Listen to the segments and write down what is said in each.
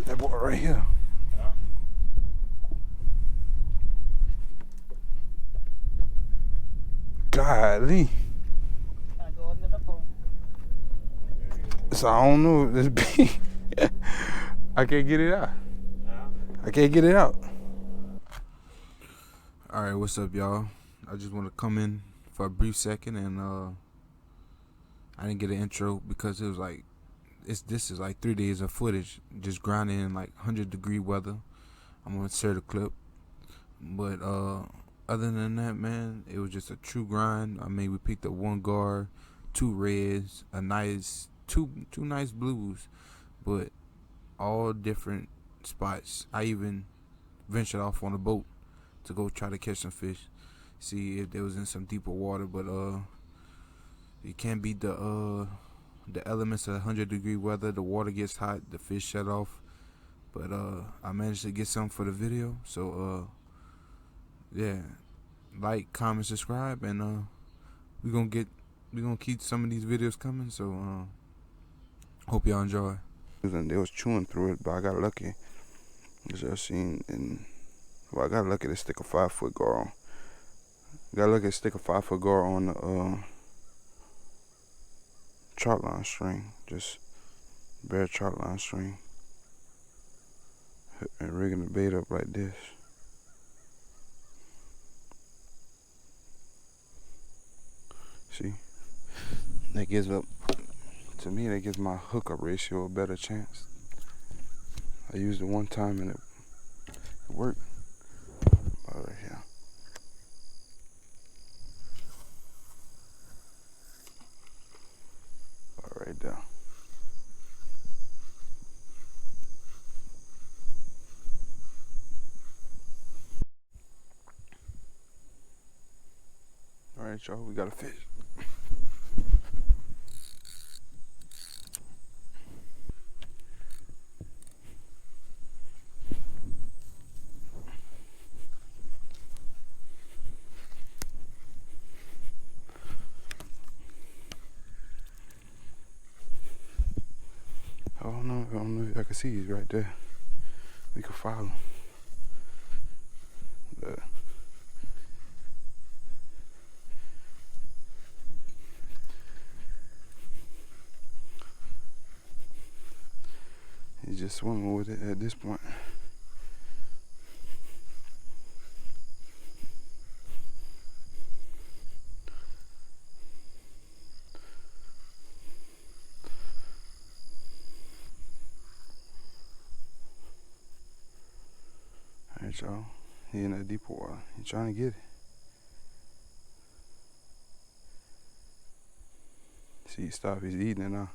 That boy right here. Golly. So I don't know. This big. I can't get it out. I can't get it out. All right, what's up, y'all? I just want to come in for a brief second, and I didn't get an intro because it was like this is like 3 days of footage just grinding in like 100-degree weather. I'm gonna insert a clip, but other than that, man, it was just a true grind. I mean, we picked up one guard, two reds, a nice two nice blues, but all different spots. I even ventured off on a boat to go try to catch some fish, see if they was in some deeper water. But you can't beat the elements of 100-degree weather. The water gets hot, the fish shut off. But I managed to get some for the video. So yeah, like, comment, subscribe, and we gonna keep some of these videos coming. So hope y'all enjoy. And they was chewing through it, but I got lucky. As y'all seen, I got lucky to stick a 5-foot gar on. Got lucky to stick a 5-foot gar on the trout line string, just bare trout line string, and rigging the bait up like this. See, that gives my hookup ratio a better chance. I used it one time and it worked. About right here. About right there. Alright, y'all, we got a fish. I don't know if I can see he's right there. We can follow him. He's just swimming with it at this point. Alright, y'all. He in that deep water. He trying to get it. See, he stopped. He's eating it now.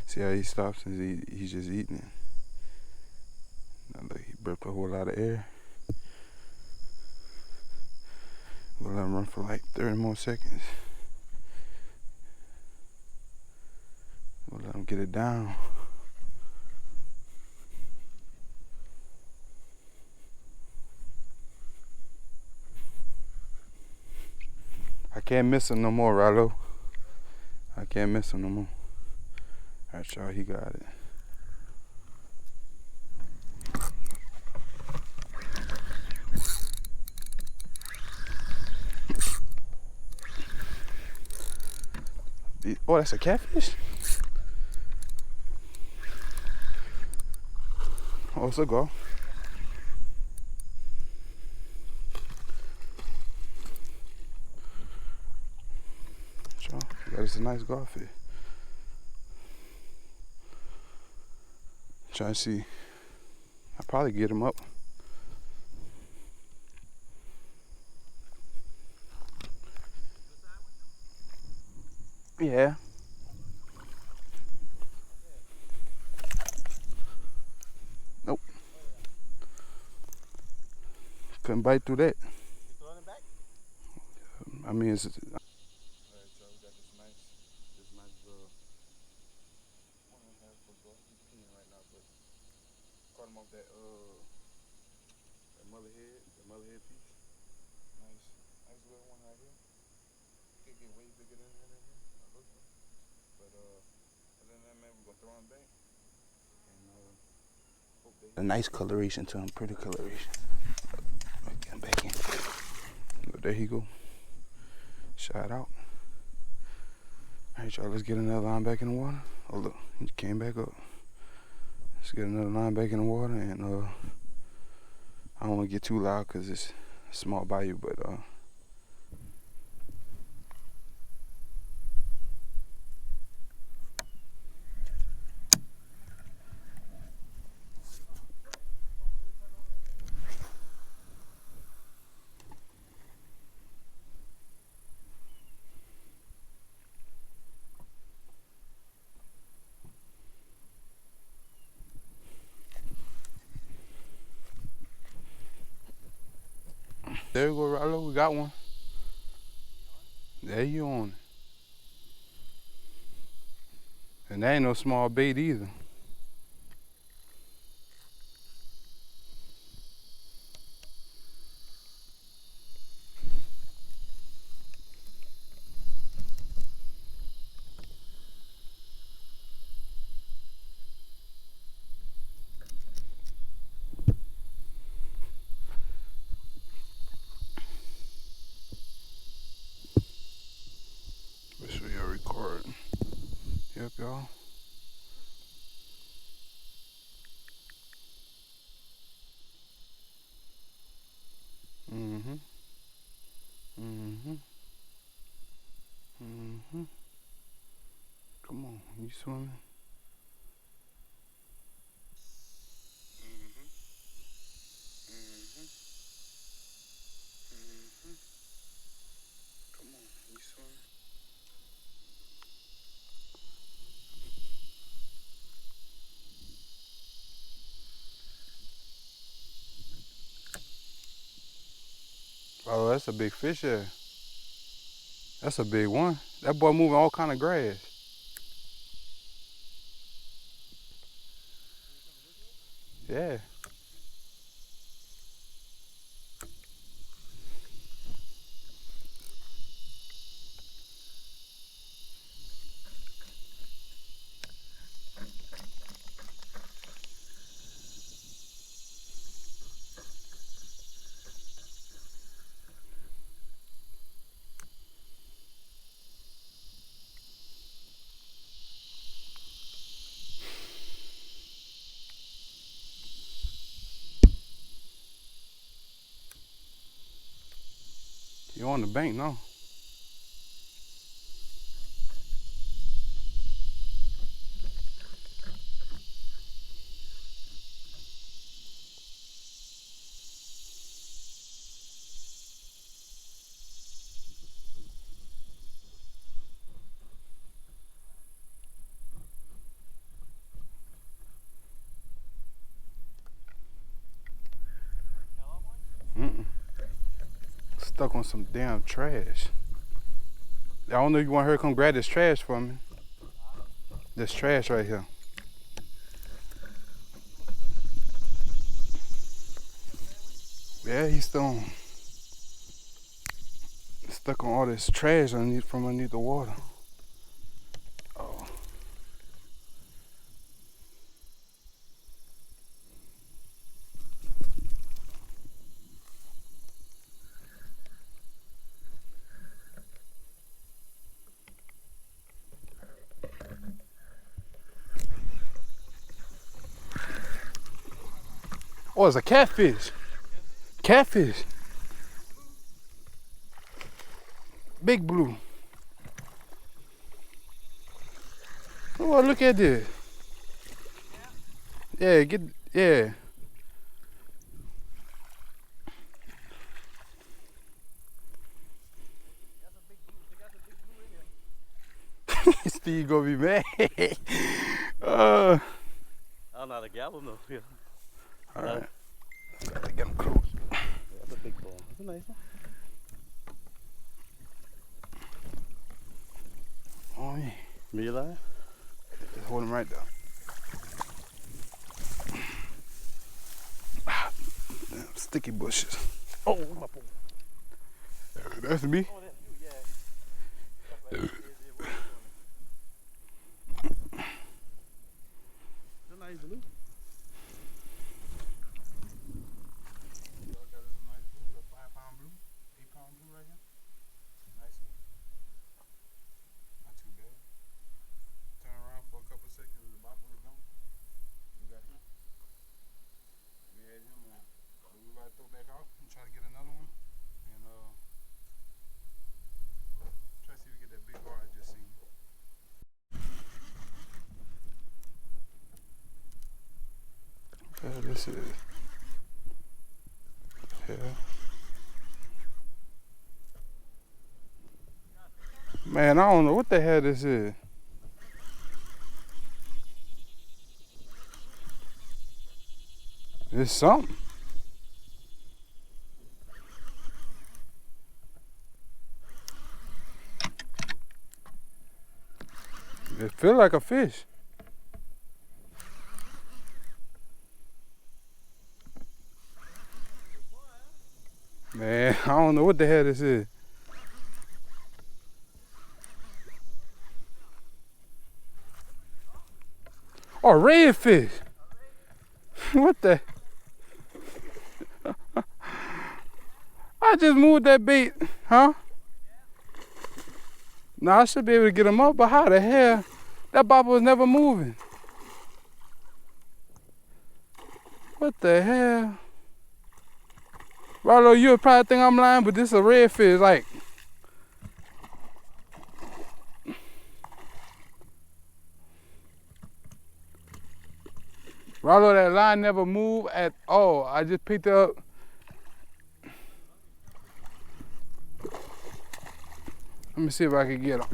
See how he stops and he's just eating it. Now look, he burped a whole lot of air. We'll let him run for like 30 more seconds. We'll let him get it down. I can't miss him no more, Rallo. I can't miss him no more. Alright, y'all, he got it. Oh, that's a catfish? Oh, it's a go. Y'all, that is a nice garfish. Trying to see. I'll probably get him up. Yeah. Nope. Couldn't bite through that. I mean, it's. Alright, so we got this nice little 1.5 foot ball. He's peeing right now, but caught him off that That mother head piece. Nice, nice little one right here. Could get way bigger than that in here. I hope so. But other than that, man, we're gonna throw them back. And hope they a nice coloration to him, pretty coloration. Get him back in. But there he go. Shot out. Alright, y'all, let's get another line back in the water. Oh, look, he came back up. Let's get another line back in the water, and I don't want to get too loud because it's a small bayou, but there you go, Rollo. We got one. There you on it. And that ain't no small bait either. Make sure you're recording. Yep, y'all. Mm-hmm. Mm-hmm. Mm-hmm. Come on, you swimming? Mm-hmm. Mm-hmm. Mm-hmm. Come on, you swimming? Oh, that's a big fish there. That's a big one. That boy moving all kind of grass. Yeah. You on the bank now. Mm-mm. Stuck on some damn trash. I don't know if you want her to come grab this trash for me. This trash right here. Yeah, he's still stuck on all this trash from underneath the water. Oh. Oh, it's a catfish. Catfish. Big blue. Oh, look at this. Yeah, yeah. Steve gonna be mad. I don't know how to grab him though. Yeah. All right. Gotta get him close. Yeah, that's a big ball. That's a nice one. Oh yeah. Me alive? Just hold him right there. Damn, sticky bushes. Oh, my pole. That's me. Oh, that's you, yeah. That's like, it's a nice blue. Got us a nice blue, a 5-pound blue, 8-pound blue right here. Nice one. Not too bad. Turn around for a couple of seconds, the bottom was gone. We got him. We had him on. We about to throw back out and try to get another one. And try to see if we get that big bar I just seen. Yeah, this is. Yeah. Man, I don't know what the hell this is. It's something. It feel like a fish. Man, I don't know what the hell this is. Oh, redfish. What the? I just moved that bait, huh? Now I should be able to get him up, but how the hell? That bobber was never moving. What the hell? Rollo, you would probably think I'm lying, but this is a redfish, like. Rollo, that line never moved at all. I just picked it up. Let me see if I can get him.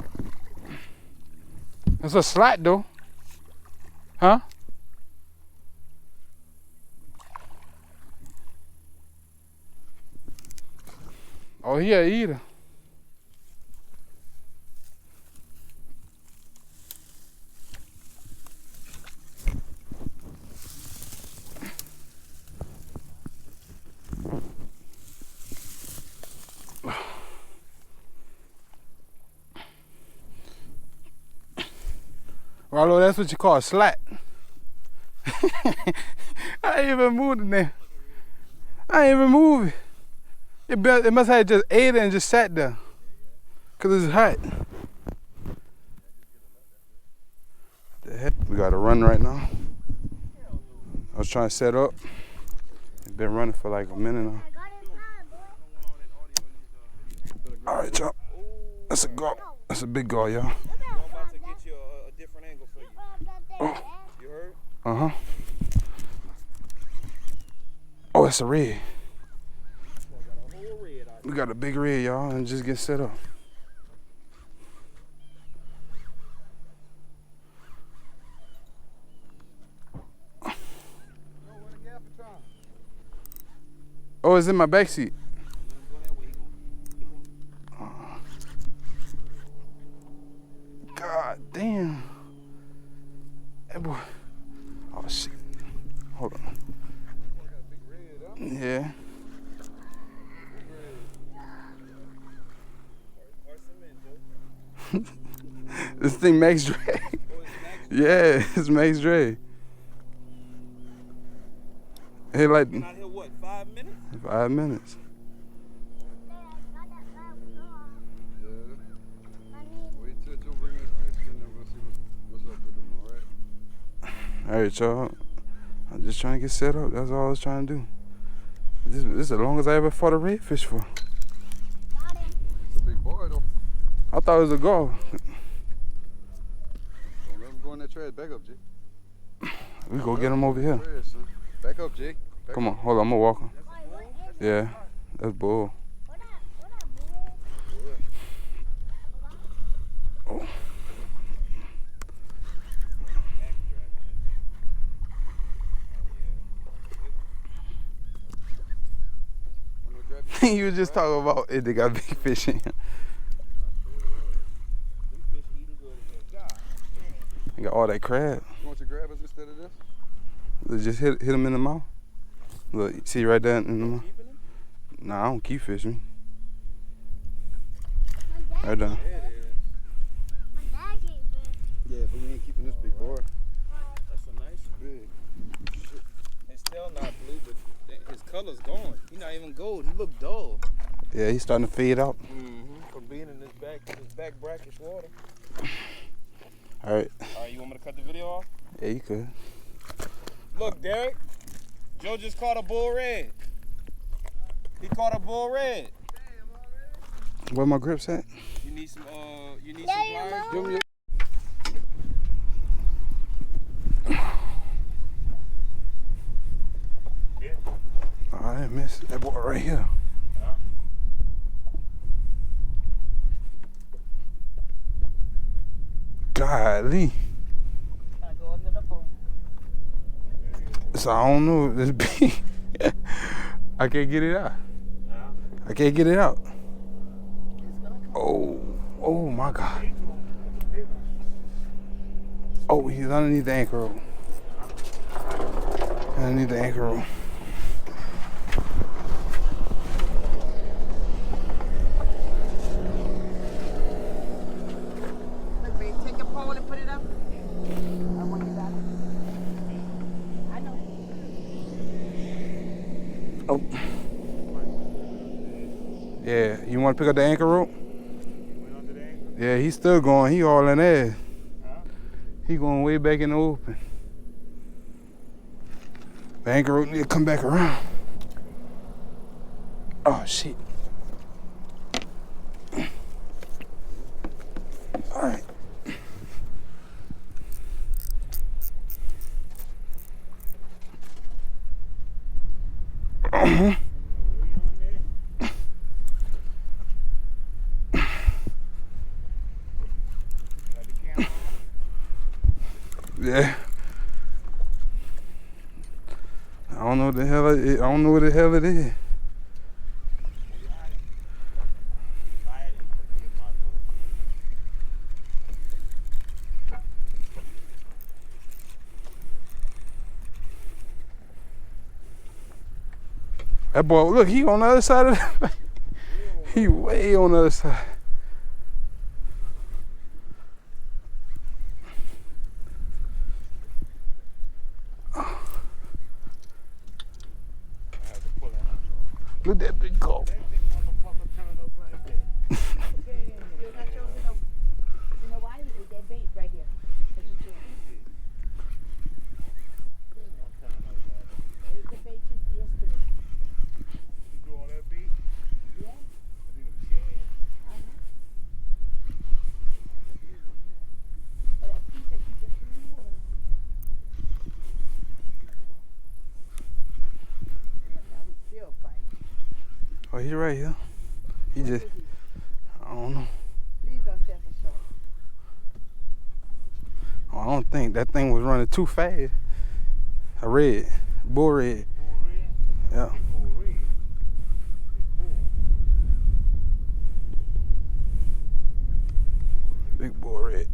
It's a slot though. Huh? Oh, he a eater. Rollo, that's what you call a slat. I ain't even moved in there. I ain't even moved. It must have just ate it and just sat there. Cause it's hot. The heck? We gotta run right now. I was trying to set up. It's been running for like a minute now. All right, y'all. That's a gar. That's a big gar, y'all. Oh. You heard? Uh-huh. Oh, it's a red. We got a big red, y'all, and just get set up. Oh, it's in my back seat. God damn. That boy. Oh shit. Hold on. Yeah. This thing Max Dre. Yeah, it's Max Dre. Hey, like. Been out here what? 5 minutes? 5 minutes. All right, y'all. I'm just trying to get set up. That's all I was trying to do. This is the longest I ever fought a redfish for. It's a big boy though. I thought it was a gull. Don't let him go in that trash. Back up, Jake. We go get him over here. Back up, Jake. Back Come on, hold on, I'm gonna walk him. Yeah, that's bull. Oh. You was just talking about it. They got big fish in here. They got all that crab. You want your grabbers instead of this? They just hit him in the mouth. Look, see right there? In the, Keeping them? nah, I don't keep fishing. My Right there. There it is. dad gave it. Yeah, but we ain't keeping this big boy. That's a nice one. Big. It's still not blue, but his color's gone. He's not even gold. He look dull. Yeah, he's starting to fade out. From being in this back brackish water. All right. All right, you want me to cut the video off? Yeah, you could. Look, Derek. Joe just caught a bull red. He caught a bull red. Where my grips at? You need some pliers? Give me your Oh, I didn't miss that boy right here. Golly. So I don't know this big. I can't get it out. I can't get it out. Oh my God. Oh, he's underneath the anchor rope. Underneath the anchor rope. Look, babe, take your pole and put it up. I want you back. I know. Oh. Yeah, you want to pick up the anchor rope? Yeah, he's still going. He all in there. He going way back in the open. The anchor rope need to come back around. Oh, shit. All right. Yeah. I don't know what the hell it is. I don't know what the hell it is. That boy, look, he on the other side of the he way on the other side. Look at that big go. You know why? That bait right here. It's the bait since yesterday. Yeah. But I think that you just threw in the water. Yeah, that was still fighting. Oh, he's right here. He just, I don't know. Please don't tell me so. Oh, I don't think that thing was running too fast. A red, bull red. Yeah. Big bull red.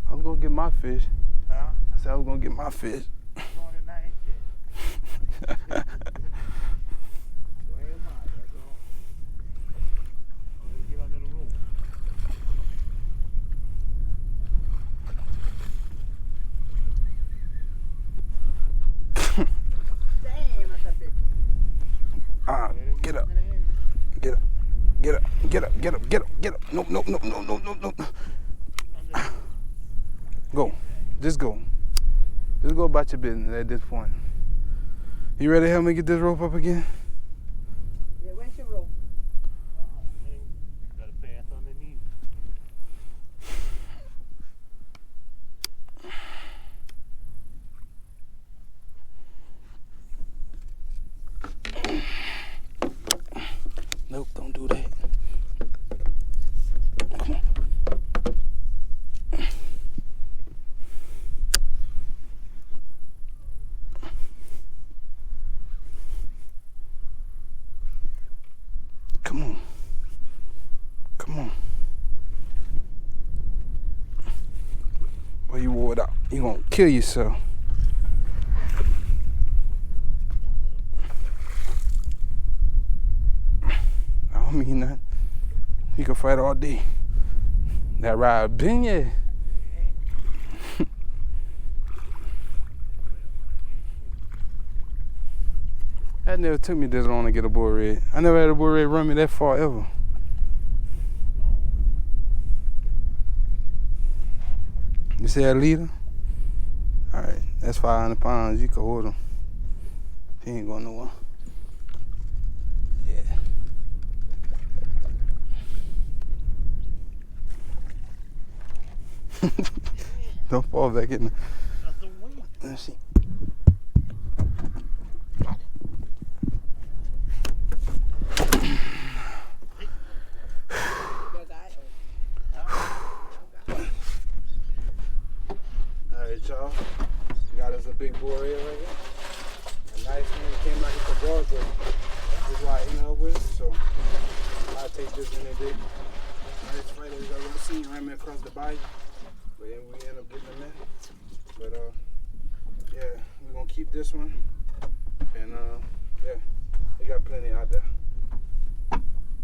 I was gonna get my fish. Huh? I said I was gonna get my fish. Damn, that's a big one. Get up. Get up. Get up. Get up. Get up. Get up. Get up. Nope, nope, nope, nope, nope, nope, nope. Go. Just go. Just go about your business at this point. You ready to help me get this rope up again? Yeah, where's your rope? Gotta pass underneath. Nope, don't do that. Come on. You gonna kill yourself. I don't mean that. You can fight all day. That ride been yeah. That never took me this long to get a bull red. I never had a bull red run me that far ever. You see that leader? Alright, that's 500 pounds. You can hold him. He ain't going nowhere. Yeah. Don't fall back in there. Let's see. Alright, y'all. Got us a big bull red right here. A nice one came out here for Georgia. This is why I ended up with. So I'll take this in a day. Nice fight that we got to see ran me across the bayou. But then we end up getting him in. But yeah, we're gonna keep this one. And yeah, we got plenty out there.